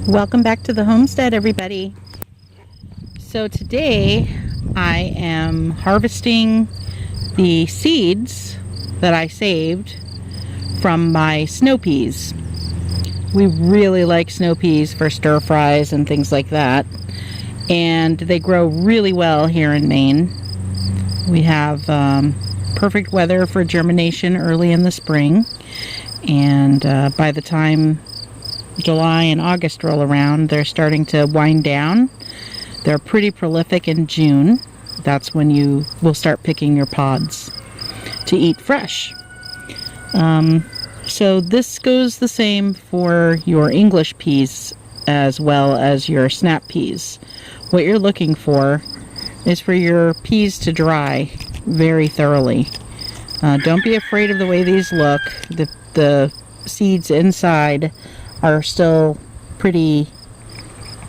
Welcome back to the homestead, everybody. So today I am harvesting the seeds that I saved from my snow peas. We really like snow peas for stir fries and things like that, and they grow really well here in Maine. We have perfect weather for germination early in the spring, and by the time July and August roll around, they're starting to wind down. They're pretty prolific in June. That's when you will start picking your pods to eat fresh. So this goes the same for your English peas as well as your snap peas. What you're looking for is for your peas to dry very thoroughly. Don't be afraid of the way these look. The seeds inside are still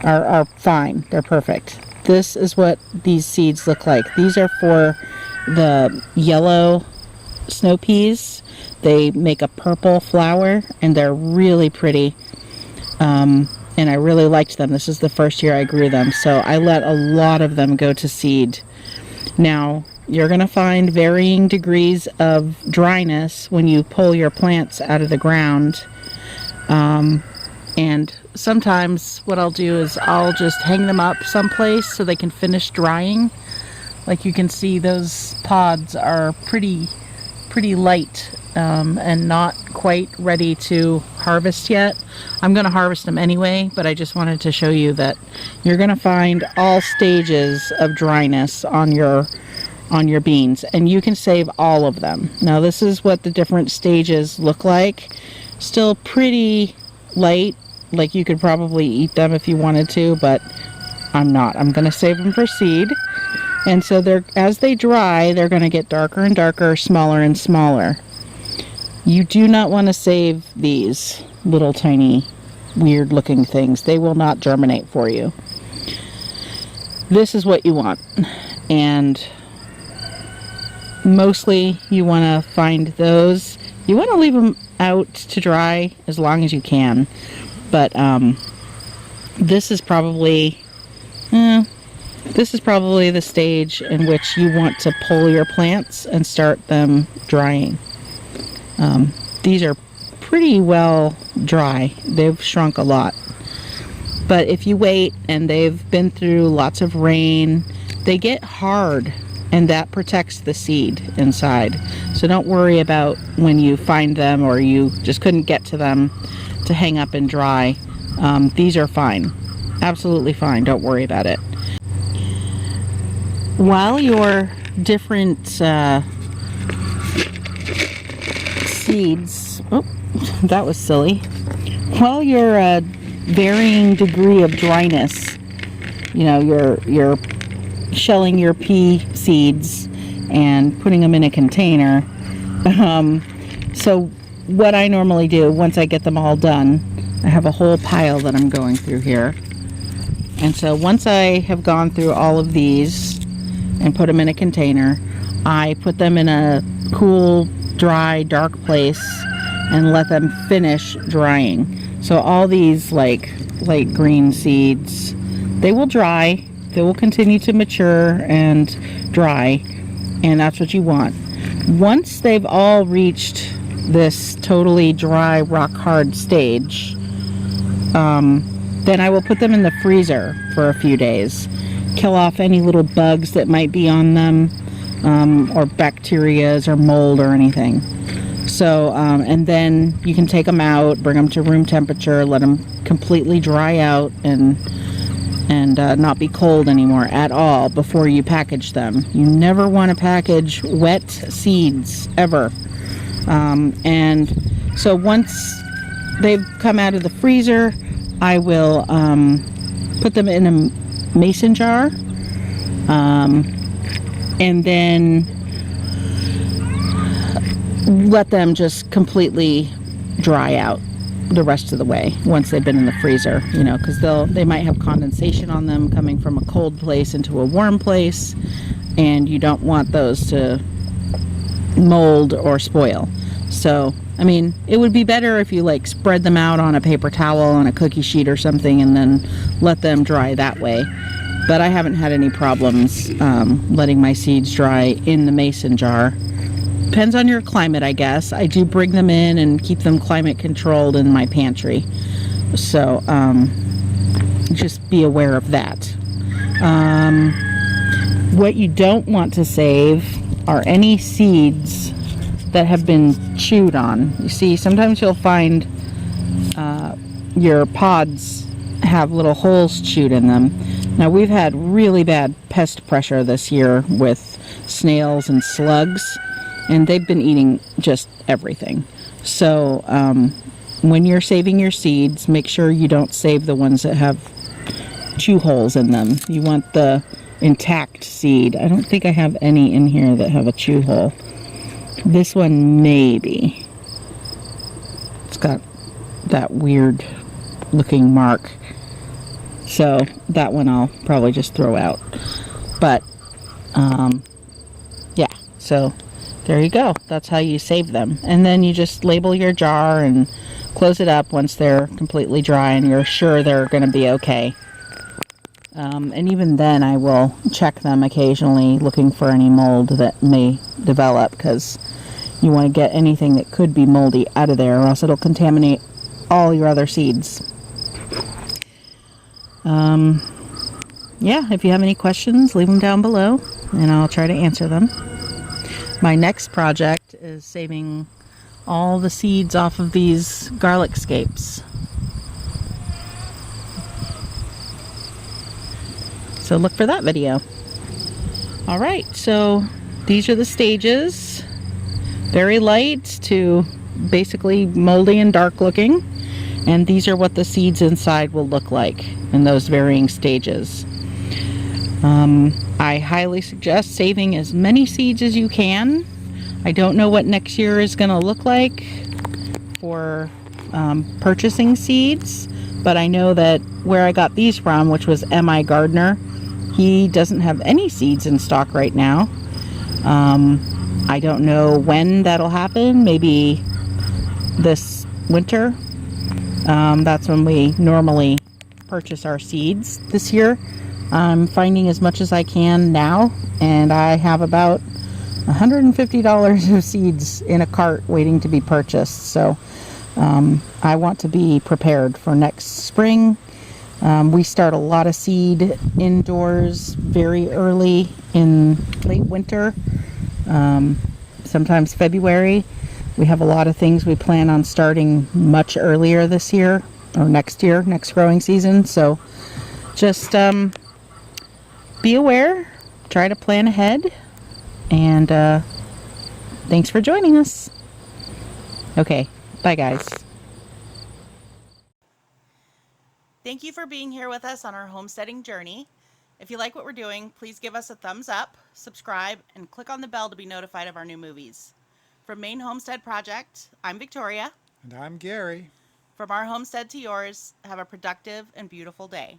are fine. They're perfect. This is what these seeds look like. These are for the yellow snow peas. They make a purple flower and they're really pretty. And I really liked them. This is the first year I grew them, so I let a lot of them go to seed. Now, you're going to find varying degrees of dryness when you pull your plants out of the ground. And sometimes what I'll do is I'll just hang them up someplace so they can finish drying. Like you can see, those pods are pretty light and not quite ready to harvest yet. I'm going to harvest them anyway, but I just wanted to show you that you're going to find all stages of dryness on your beans, and you can save all of them. Now this is what the different stages look like. Still pretty light, like you could probably eat them if you wanted to, but I'm not. I'm going to save them for seed. And so as they dry, they're going to get darker and darker, smaller and smaller. You do not want to save these little tiny weird looking things. They will not germinate for you. This is what you want. And mostly you want to find those. You want to leave them out to dry as long as you can. But this is probably the stage in which you want to pull your plants and start them drying. These are pretty well dry. They've shrunk a lot. But if you wait and they've been through lots of rain, they get hard, and that protects the seed inside. So don't worry about when you find them or you just couldn't get to them to hang up and dry. These are fine. Absolutely fine. Don't worry about it. While your different seeds, that was silly. While your varying degree of dryness, you're shelling your pea seeds and putting them in a container. So what I normally do once I get them all done, I have a whole pile that I'm going through here. And so once I have gone through all of these and put them in a container, I put them in a cool, dry, dark place and let them finish drying. So all these like light green seeds, they will dry. They will continue to mature and dry, and that's what you want. Once they've all reached this totally dry, rock hard stage, then I will put them in the freezer for a few days. Kill off any little bugs that might be on them, or bacterias or mold or anything. So, and then you can take them out, bring them to room temperature, let them completely dry out and not be cold anymore at all before you package them. You never want to package wet seeds, ever. And so once they've come out of the freezer, I will put them in a mason jar, and then let them just completely dry out the rest of the way once they've been in the freezer, because they might have condensation on them coming from a cold place into a warm place, and you don't want those to mold or spoil. So, I mean, it would be better if you like spread them out on a paper towel on a cookie sheet or something and then let them dry that way. But I haven't had any problems letting my seeds dry in the mason jar. Depends on your climate, I guess. I do bring them in and keep them climate controlled in my pantry. So just be aware of that. What you don't want to save are any seeds that have been chewed on. You see, sometimes you'll find your pods have little holes chewed in them. Now, we've had really bad pest pressure this year with snails and slugs, and they've been eating just everything. So when you're saving your seeds, make sure you don't save the ones that have chew holes in them. You want the intact seed. I don't think I have any in here that have a chew hole. This one maybe. It's got that weird looking mark. So that one I'll probably just throw out. But yeah, so there you go. That's how you save them. And then you just label your jar and close it up once they're completely dry and you're sure they're going to be okay. And even then I will check them occasionally, looking for any mold that may develop, because you want to get anything that could be moldy out of there, or else it'll contaminate all your other seeds. Yeah, if you have any questions, leave them down below and I'll try to answer them. My next project is saving all the seeds off of these garlic scapes. So look for that video. Alright, so these are the stages. Very light to basically moldy and dark looking. And these are what the seeds inside will look like in those varying stages. I highly suggest saving as many seeds as you can. I don't know what next year is going to look like for purchasing seeds, but I know that where I got these from, which was M.I. Gardner, he doesn't have any seeds in stock right now. I don't know when that'll happen. Maybe this winter. That's when we normally purchase our seeds. This year I'm finding as much as I can now, and I have about $150 of seeds in a cart waiting to be purchased. So I want to be prepared for next spring. We start a lot of seed indoors very early in late winter, sometimes February. We have a lot of things we plan on starting much earlier this year or next year, next growing season. So just be aware, try to plan ahead, and thanks for joining us. Okay, bye guys. Thank you for being here with us on our homesteading journey. If you like what we're doing, please give us a thumbs up, subscribe, and click on the bell to be notified of our new movies. From Maine.Homestead.Project, I'm Victoria. And I'm Gary. From our homestead to yours, have a productive and beautiful day.